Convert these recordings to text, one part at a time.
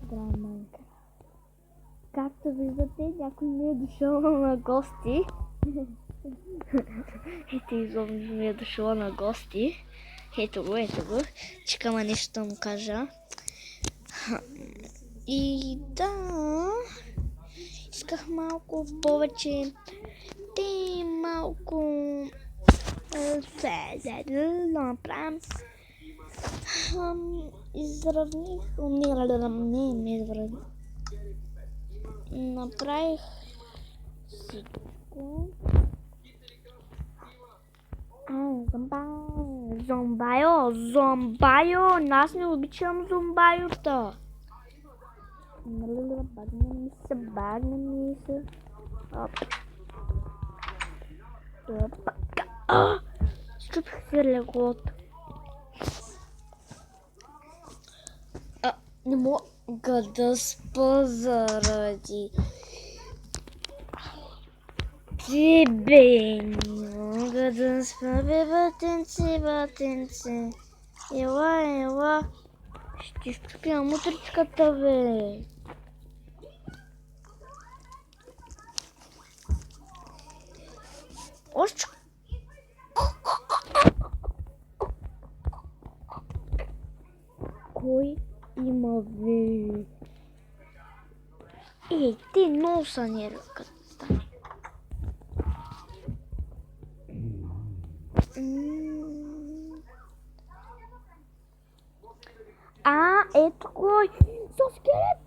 играем Майнкрафт. Както виждате, някой ми е дошъл на гости. Ето изобщо ми е дошъл на гости. Ето го. Чекаме нещо да му кажа. И да, исках малко повече. Те малко да направим. Изравних. Не изравних. Направих всичко. Зомбайо! Аз не обичам зомбайота. Багна ми се. Ступих се леглото. Не мога да спа заради тебе. Не мога да спа, батенце. Ела. Ще щупя мутричката, бе. Още. Кой има, бе? Ей, ти носа нервката. Ето кой! Скелет!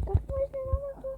Как му изненадаха?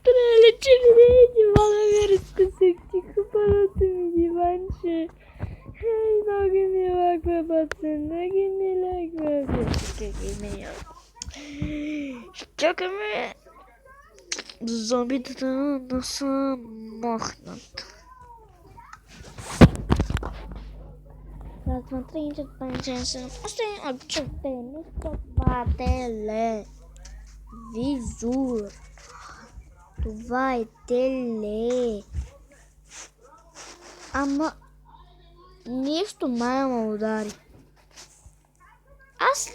Тралече ми ме разкъсахтиха първото ми диванче. Много ми лаква, пацанаги ми лаква. Чакаме зомбитата да се махнат. Смотри, че пенчен още обчете нещо това телевизор. Това е теле. Ама нещо ме удари. Аз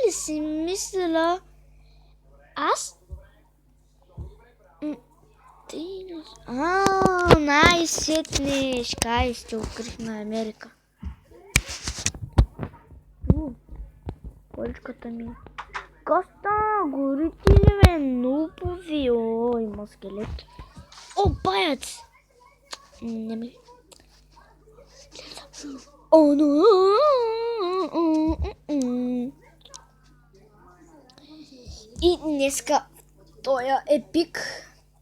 ли си мисля? Най-сетне шкай ще открихме Америка. Количката ми. Коста, горите ли бе? Нупови. О, има скелет. О, паяц! Не ме. О, но. И днеска този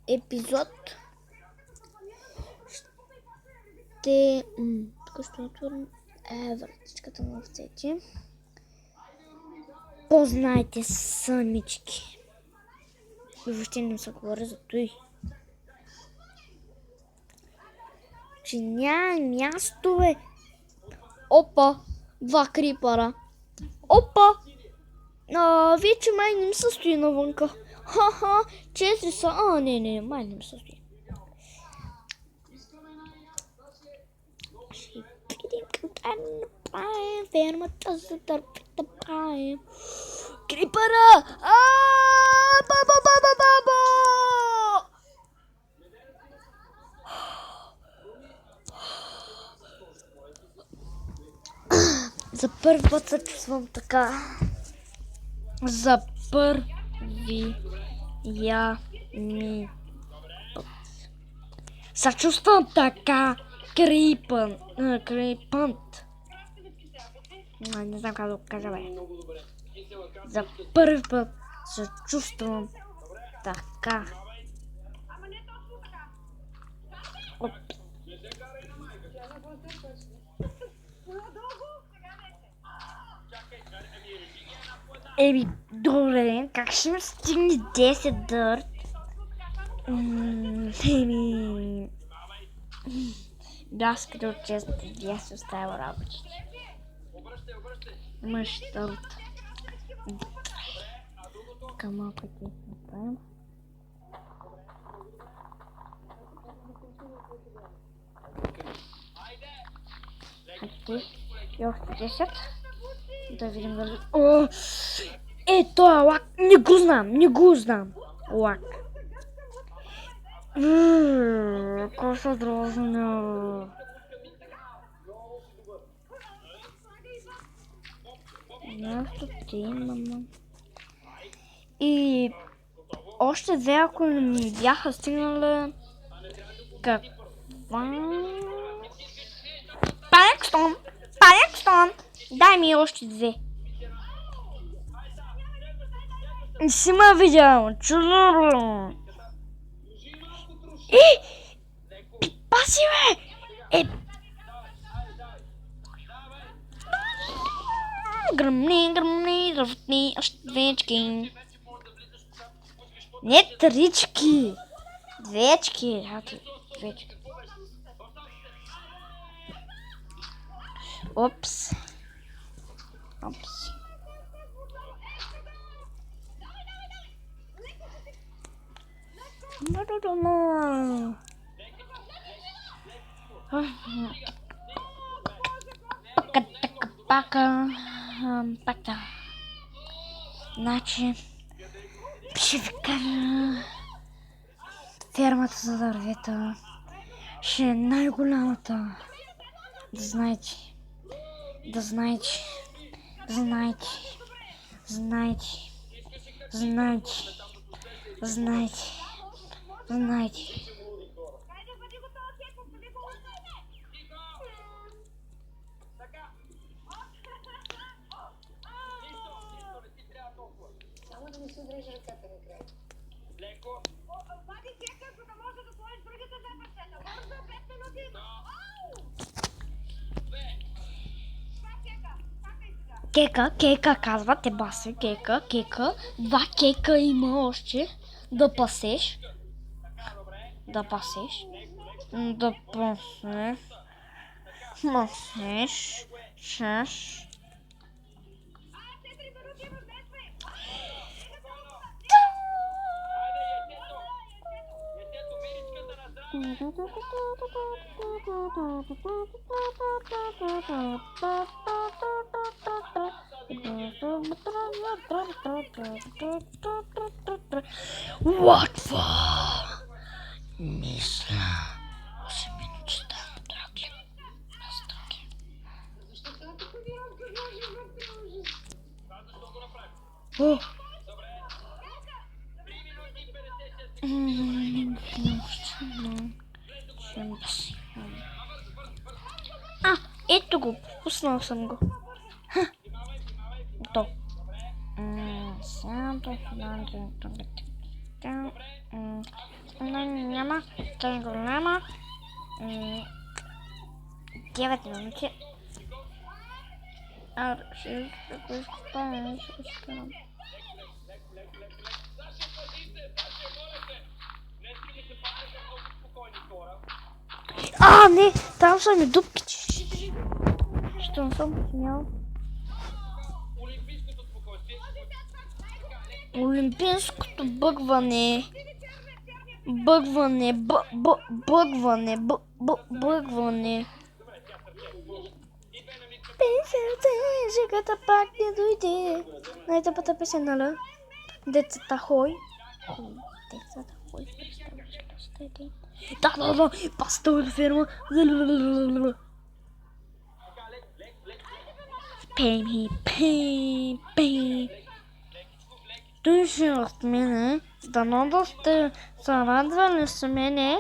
епизод ще отворим вратичката на овцете. Познайте самички. Въобще не се говори за той. Че няма място, бе. Опа, 2 крипъра. Опа! Вече май не ми се стои навънка. Ха-ха, 4 са. Не, май не ми се стои. Ще видим какво да направим. Фермата се търпи да правим. Крипъра! Баба! За първи път се чувствам така. За първи ми... Се чувствам така крипънт. Не знам как да го кажа, бе. За първи път се чувствам така. Оп. Еми, добре, как ще ми стигне 10 дърт? Еми... Аз като често бях се оставил работите. Мъж дърт. Така малко ти направим. И още 10. Да видим дали... О! Той е лак. Не го знам. Лак. Какво се дрожна? Нещо ти имам. И още две, ако не ми бяха стигнали... Каква? Панекстон! Дай ми още две. Не си ме видял. Чудо. Паси, бе! Гръмни, ръвни, двечки. Не трички. Двечки. Двечки. Опс. Пака. Значи, ще ви кажа, фермата за дървета ще е най-голямата. Да знаете. Само да не се отрежи ръката накрая. Леко. Вади кека, за да може да сложиш другите две парчета. Може за 5 минути. Кека, казвате баси, кека. 2 кека има още. Да пасеш. Шеш. Латва! Мисля. 8 минути става драги. Настъки. Защо това така ви разговаряш в приложи? Защо го направим? О! Добре. 3 минути и 50 секунди. Ето го, пуснал съм го. То. Няма. 9 минути. Ще изпълня. Не, там са ми дупките. Що съм снял? Олимпийското бъгване. Бъгване. Жегата пак не дойде. Най-тъпата песен, нали? Децата хой. Да, пастор ферма. Пей. Той ще от мене Дано да сте зарадвали с мене.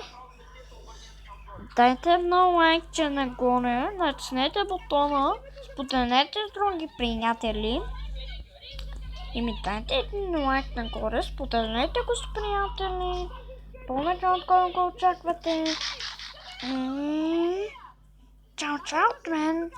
Дайте едно лайкче нагоре, натиснете бутона, споделете с други приятели. И ми дайте един лайк нагоре, споделете го с приятели. Повече отколко очаквате. Чао, чао от мен.